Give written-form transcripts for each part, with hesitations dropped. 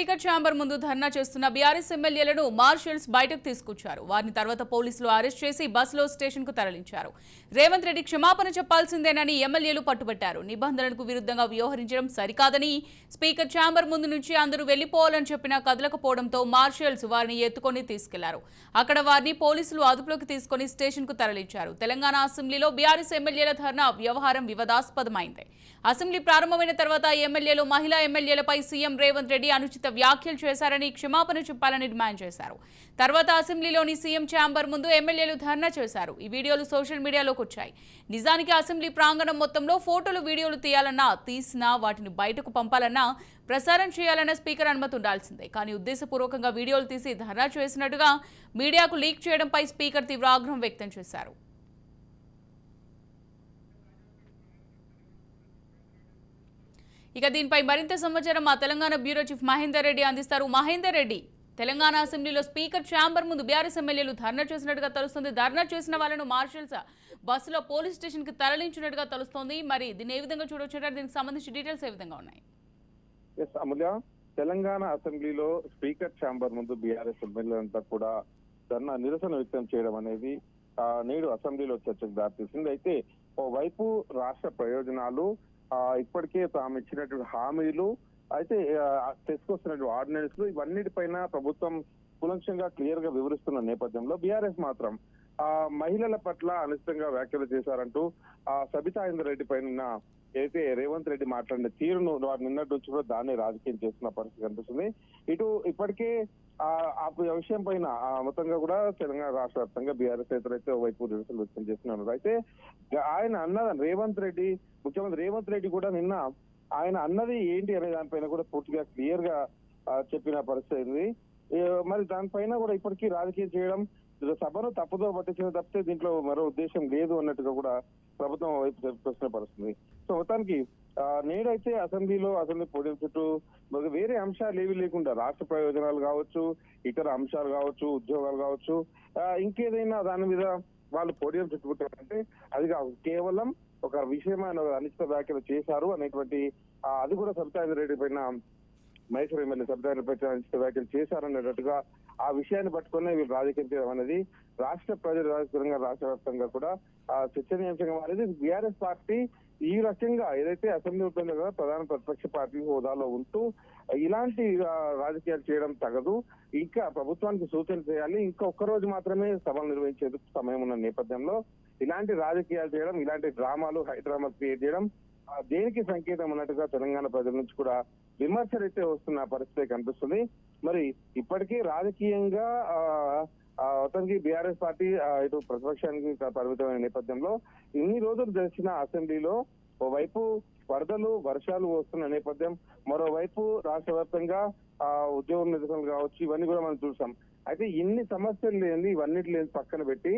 Speaker chamber ముందు ధర్నా చేస్తున్న BRS ఎమ్మెల్యేలను మార్షల్స్ బయటకు తీసుకొచ్చారు. వారిని తర్వాత పోలీసులు అరెస్ట్ చేసి బస్సులో స్టేషన్ కు తరలించారు. రేవంత్ రెడ్డి క్షమాపణ చెప్పాల్సిందేనని ఎమ్మెల్యేలు పట్టుబట్టారు. నిబంధనలకు విరుద్ధంగా వ్యవహరించడం సరికాదని, స్పీకర్ ఛాంబర్ ముందు నుంచి అందరూ వెళ్లిపోవాలని చెప్పినా కదలకపోవడంతో మార్షల్స్ వారిని ఎత్తుకొని తీసుకెళ్లారు. అక్కడ వారిని పోలీసులు అదుపులోకి తీసుకుని స్టేషన్ కు తరలించారు. తెలంగాణ అసెంబ్లీలో బీఆర్ఎస్ ఎమ్మెల్యేల ధర్నా వ్యవహారం వివాదాస్పదమైంది. అసెంబ్లీ ప్రారంభమైన తర్వాత ఎమ్మెల్యేలు మహిళా ఎమ్మెల్యేలపై సీఎం రేవంత్ రెడ్డి అనుచిత వ్యాఖ్యలు చేశారని క్షమాపణ చెప్పాలని డిమాండ్ చేశారు. తర్వాత అసెంబ్లీలోని సీఎం ఛాంబర్ ముందు ఎమ్మెల్యేలు ధర్నా చేశారు. ఈ వీడియోలు సోషల్ మీడియాలోకి వచ్చాయి. నిజానికి అసెంబ్లీ ప్రాంగణం మొత్తంలో ఫోటోలు వీడియోలు తీసినా వాటిని బయటకు పంపాలన్నా ప్రసారం చేయాలన్న స్పీకర్ అనుమతి ఉండాల్సిందే. కానీ ఉద్దేశపూర్వకంగా వీడియోలు తీసి ధర్నా చేసినట్టుగా మీడియాకు లీక్ చేయడంపై స్పీకర్ తీవ్ర ఆగ్రహం వ్యక్తం చేశారు. ఇక దీనిపై మరింత సమాచారం మా తెలంగాణ బ్యూరో చీఫ్ మహేందర్ రెడ్డి అందిస్తారు. మహేందర్ రెడ్డి, తెలంగాణ అసెంబ్లీలో స్పీకర్ ఛాంబర్ ముందు బీఆర్ఎస్ ఎమ్మెల్యేలు ధర్నా చేసినట్టుగా తెలుస్తుంది. ధర్నా చేసిన వాళ్ళను మార్షల్స్ బస్సులో పోలీస్ స్టేషన్ కి తరలించినట్టుగా తెలుస్తోంది. మరి దీన్ని ఏ విధంగా చూడొచ్చారు? దీనికి సంబంధించి డీటెయిల్స్ ఏ విధంగా ఉన్నాయి? అమూల్య, తెలంగాణ అసెంబ్లీలో స్పీకర్ ఛాంబర్ ముందు బీఆర్ఎస్ ఎమ్మెల్యేలంతా కూడా ధర్నా నిరసన వ్యక్తం చేయడం అనేది నేడు అసెంబ్లీలో చర్చకు దారితీసింది. అయితే ఓవైపు రాష్ట్ర ప్రయోజనాలు, ఇప్పటికే తాము ఇచ్చినటువంటి హామీలు, అయితే తీసుకొస్తున్నటువంటి ఆర్డినెన్స్లు, ఇవన్నిటిపైన ప్రభుత్వం కులంక్షంగా క్లియర్ గా వివరిస్తున్న నేపథ్యంలో బీఆర్ఎస్ మాత్రం మహిళల పట్ల అనుచితంగా వ్యాఖ్యలు చేశారంటూ సబితా ఇంద్రారెడ్డి పైన అయితే రేవంత్ రెడ్డి మాట్లాడిన తీరును వారు నిన్నటి నుంచి కూడా దాన్ని రాజకీయం చేస్తున్న పరిస్థితి కనిపిస్తుంది. ఇటు ఇప్పటికే ఆ విషయం పైన మొత్తంగా కూడా తెలంగాణ రాష్ట్ర వ్యాప్తంగా బీఆర్ఎస్ నేతలైతే ఓవైపు నిరసనలు వ్యక్తం చేస్తున్నారు. అయితే ఆయన అన్నది ముఖ్యమంత్రి రేవంత్ రెడ్డి కూడా నిన్న ఆయన అన్నది ఏంటి అనే దానిపైన కూడా పూర్తిగా క్లియర్ గా చెప్పిన పరిస్థితి. మరి దానిపైన కూడా ఇప్పటికీ రాజకీయం చేయడం, సభను తప్పుదో పట్టించిన తప్పితే దీంట్లో మరో ఉద్దేశం లేదు అన్నట్టుగా కూడా ప్రభుత్వం వైపు చెప్పుకొస్తున్న పరిస్థితి. సో మొత్తానికి నేడైతే అసెంబ్లీ పోడియం చుట్టూ వేరే అంశాలు ఏవి లేకుండా రాష్ట్ర ప్రయోజనాలు కావచ్చు, ఇతర అంశాలు కావచ్చు, ఉద్యోగాలు కావచ్చు, ఇంకేదైనా దాని మీద వాళ్ళు పోడియం చుట్టుకుంటారంటే అది కేవలం ఒక విషయమైన అనిశ్చిత వ్యాఖ్యలు చేశారు అనేటువంటి అది కూడా సబితా ఇంద్రారెడ్డి పైన మైసూరు ఎమ్మెల్యే సబితా ఇంద్రారెడ్డి పైన అనిశ్చిత వ్యాఖ్యలు చేశారనేటట్టుగా ఆ విషయాన్ని పట్టుకునే వీళ్ళు రాజకీయం చేయడం అనేది రాష్ట్ర ప్రజలు రాజకీయంగా రాష్ట్ర వ్యాప్తంగా కూడా చర్చనీయాంశంగా మారేది. బీఆర్ఎస్ పార్టీ ఈ రకంగా ఏదైతే అసెంబ్లీ ఉంటుందో కదా ప్రధాన ప్రతిపక్ష పార్టీ హోదాలో ఉంటూ ఇలాంటి రాజకీయాలు చేయడం తగదు. ఇంకా ప్రభుత్వానికి సూచన చేయాలి. ఇంకా ఒక్కరోజు మాత్రమే సభలు నిర్వహించేందుకు సమయం ఉన్న నేపథ్యంలో ఇలాంటి రాజకీయాలు చేయడం, ఇలాంటి డ్రామాలు హైడ్రామాలు క్రియేట్ చేయడం దేనికి సంకేతం అన్నట్టుగా తెలంగాణ ప్రజల నుంచి కూడా విమర్శలు అయితే వస్తున్న పరిస్థితి కనిపిస్తుంది. మరి ఇప్పటికీ రాజకీయంగా అతనికి బీఆర్ఎస్ పార్టీ ఇటు ప్రతిపక్షానికి పరిమితమైన నేపథ్యంలో ఇన్ని రోజులు జరిచిన అసెంబ్లీలో ఓవైపు వరదలు, వర్షాలు వస్తున్న నేపథ్యం, మరోవైపు రాష్ట్ర వ్యాప్తంగా ఉద్యోగ నిరసనలు కావచ్చు, ఇవన్నీ కూడా మనం చూసాం. అయితే ఇన్ని సమస్యలు లేని, ఇవన్నిటి లేని పక్కన పెట్టి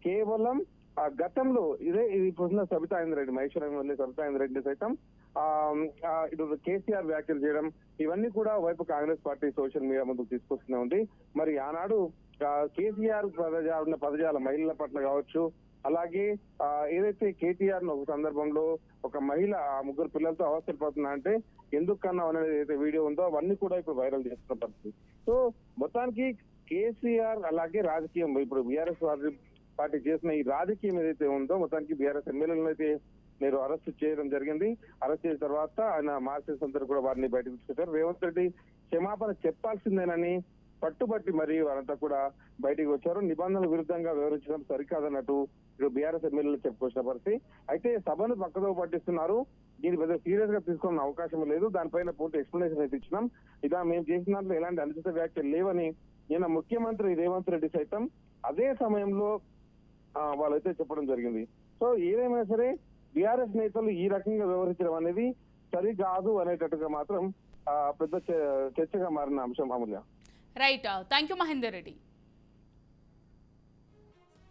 కేవలం గతంలో ఇది పొందిన సబితా ఇంద్రారెడ్డి, మహేశ్వరం ఎమ్మెల్యే సబితా ఇంద్రారెడ్డి సైతం ఇటు కేసీఆర్ వ్యాఖ్యలు చేయడం, ఇవన్నీ కూడా వైపు కాంగ్రెస్ పార్టీ సోషల్ మీడియా ముందుకు తీసుకొస్తూనే ఉంది. మరి ఆనాడు కేసీఆర్ ఉన్న పదజాల మహిళల పట్ల కావచ్చు, అలాగే ఏదైతే కేటీఆర్ ఒక సందర్భంలో ఒక మహిళ 3 పిల్లలతో అవస్థలు పడుతున్నా అంటే ఎందుకు కన్నా అనేది ఏదైతే వీడియో ఉందో అవన్నీ కూడా ఇప్పుడు వైరల్ చేస్తున్న పరిస్థితి. సో మొత్తానికి కేసీఆర్ అలాగే రాజకీయం ఇప్పుడు బీఆర్ఎస్ పార్టీ చేసిన ఈ రాజకీయం ఏదైతే ఉందో మొత్తానికి బీఆర్ఎస్ ఎమ్మెల్యేలను అయితే మీరు అరెస్ట్ చేయడం జరిగింది. అరెస్ట్ చేసిన తర్వాత ఆయన మార్షల్స్ అందరూ కూడా వారిని బయటకు తీసుకొచ్చారు. రేవంత్ రెడ్డి క్షమాపణ చెప్పాల్సిందేనని పట్టుబట్టి మరి వారంతా కూడా బయటికి వచ్చారు. నిబంధనల విరుద్ధంగా వివరించడం సరికాదన్నట్టు ఇప్పుడు బీఆర్ఎస్ ఎమ్మెల్యేలు చెప్పుకొచ్చిన పరిస్థితి. అయితే సభను పక్కదో పట్టిస్తున్నారు. దీన్ని పెద్ద సీరియస్ గా తీసుకున్న అవకాశం లేదు. దానిపైన పూర్తి ఎక్స్ప్లెనేషన్ అయితే ఇచ్చినాం. ఇలా మేము చేసిన దాంట్లో ఎలాంటి అనుచిత వ్యాఖ్యలు లేవని నిన్న ముఖ్యమంత్రి రేవంత్ రెడ్డి సైతం అదే సమయంలో వాళ్ళైతే చెప్పడం జరిగింది. సో ఏదేమైనా సరే బీఆర్ఎస్ నేతలు ఈ రకంగా వ్యవహరించడం అనేది సరికాదు అనేటట్టుగా మాత్రం పెద్ద చర్చగా మారిన అంశం. Amulya, right. Thank you Mahender Reddy.